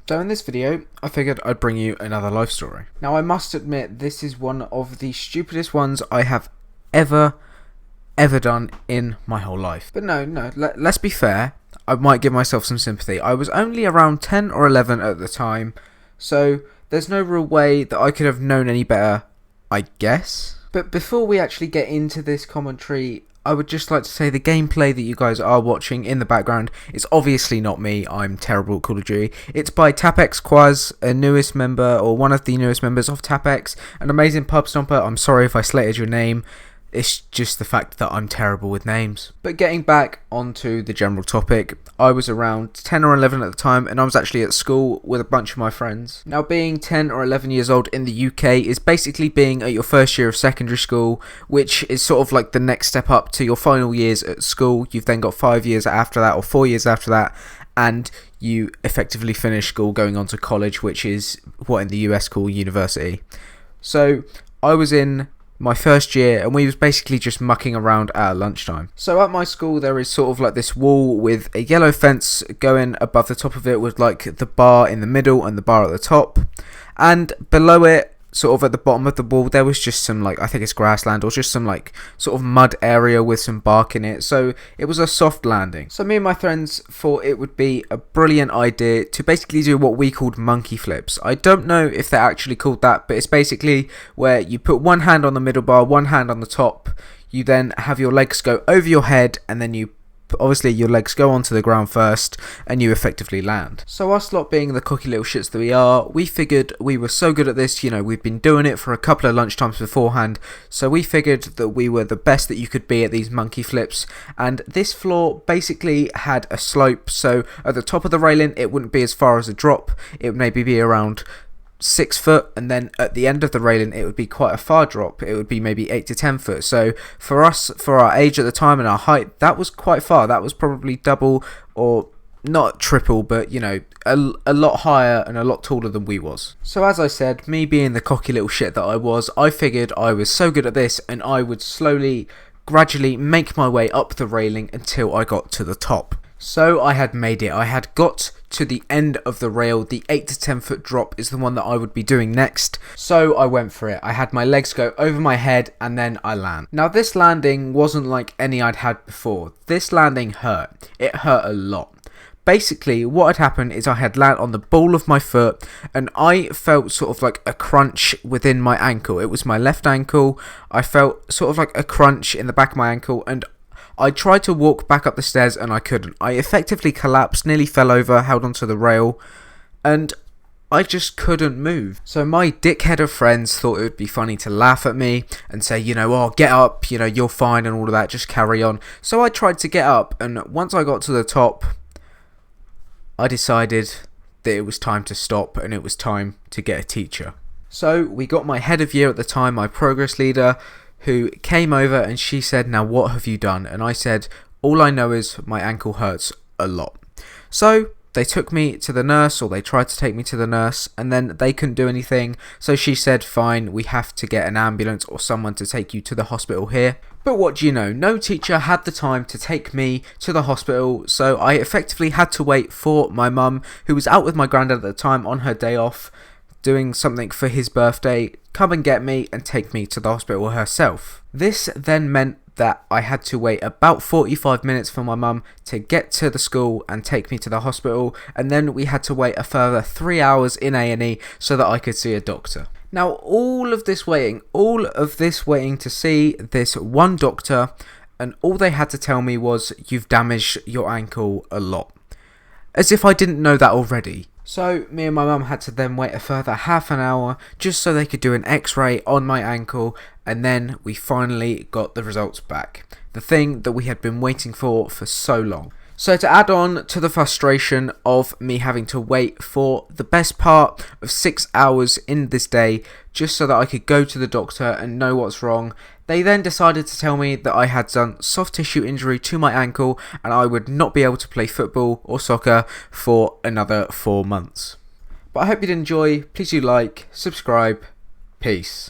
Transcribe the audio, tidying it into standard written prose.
So in this video, I figured I'd bring you another life story. Now I must admit, this is one of the stupidest ones I have ever done in my whole life. But no, let's be fair, I might give myself some sympathy. I was only around 10 or 11 at the time, so there's no real way that I could have known any better, I guess. But before we actually get into this commentary, I would just like to say the gameplay that you guys are watching in the background is obviously not me. I'm terrible at Call of Duty. It's by TapXquaz, a newest member, or one of the newest members of TapX, an amazing pub stomper. I'm sorry if I slated your name. It's just the fact that I'm terrible with names. But getting back onto the general topic, I was around 10 or 11 at the time, and I was actually at school with a bunch of my friends. Now, being 10 or 11 years old in the UK is basically being at your first year of secondary school, which is sort of like the next step up to your final years at school. You've then got 5 years after that, or 4 years after that, and you effectively finish school going on to college, which is what in the US call university. So I was in my first year, and we was basically just mucking around at lunchtime. So at my school there is sort of like this wall with a yellow fence going above the top of it, with like the bar in the middle and the bar at the top, and below it, sort of at the bottom of the wall, there was just some, like, I think it's grassland or just some like sort of mud area with some bark in it, so it was a soft landing. So me and my friends thought it would be a brilliant idea to basically do what we called monkey flips. I don't know if they're actually called that, but it's basically where you put one hand on the middle bar, one hand on the top, you then have your legs go over your head, and then obviously your legs go onto the ground first and you effectively land. So us lot, being the cocky little shits that we are, we figured we were so good at this, we've been doing it for a couple of lunchtimes beforehand, so we figured that we were the best that you could be at these monkey flips. And this floor basically had a slope, so at the top of the railing it wouldn't be as far as a drop, it would maybe be around 6 foot, and then at the end of the railing it would be quite a far drop. It would be maybe 8 to 10 foot. So for us, for our age at the time and our height, that was quite far. That was probably double, or not triple, but a lot higher and a lot taller than we was. So as I said, me being the cocky little shit that I was, I figured I was so good at this and I would slowly, gradually make my way up the railing until I got to the top. So I had made it. I had got to the end of the rail. The 8 to 10 foot drop is the one that I would be doing next. So I went for it. I had my legs go over my head and then I land. Now this landing wasn't like any I'd had before. This landing hurt. It hurt a lot. Basically, what had happened is I had landed on the ball of my foot and I felt sort of like a crunch within my ankle. It was my left ankle. I felt sort of like a crunch in the back of my ankle, and I tried to walk back up the stairs and I couldn't. I effectively collapsed, nearly fell over, held onto the rail, and I just couldn't move. So my dickhead of friends thought it would be funny to laugh at me and say, oh, get up, you're fine and all of that, just carry on. So I tried to get up, and once I got to the top, I decided that it was time to stop and it was time to get a teacher. So we got my head of year at the time, my progress leader, who came over, and she said, now what have you done? And I said, all I know is my ankle hurts a lot. So they took me to the nurse, or they tried to take me to the nurse, and then they couldn't do anything. So she said, fine, we have to get an ambulance or someone to take you to the hospital here. But what do you know, no teacher had the time to take me to the hospital, so I effectively had to wait for my mum, who was out with my granddad at the time on her day off, doing something for his birthday, come and get me and take me to the hospital herself. This then meant that I had to wait about 45 minutes for my mum to get to the school and take me to the hospital, and then we had to wait a further 3 hours in A&E so that I could see a doctor. Now all of this waiting to see this one doctor, and all they had to tell me was, you've damaged your ankle a lot. As if I didn't know that already. So me and my mum had to then wait a further half an hour just so they could do an x-ray on my ankle, and then we finally got the results back. The thing that we had been waiting for so long. So to add on to the frustration of me having to wait for the best part of 6 hours in this day just so that I could go to the doctor and know what's wrong, they then decided to tell me that I had done soft tissue injury to my ankle and I would not be able to play football or soccer for another 4 months. But I hope you did enjoy. Please do like, subscribe, peace.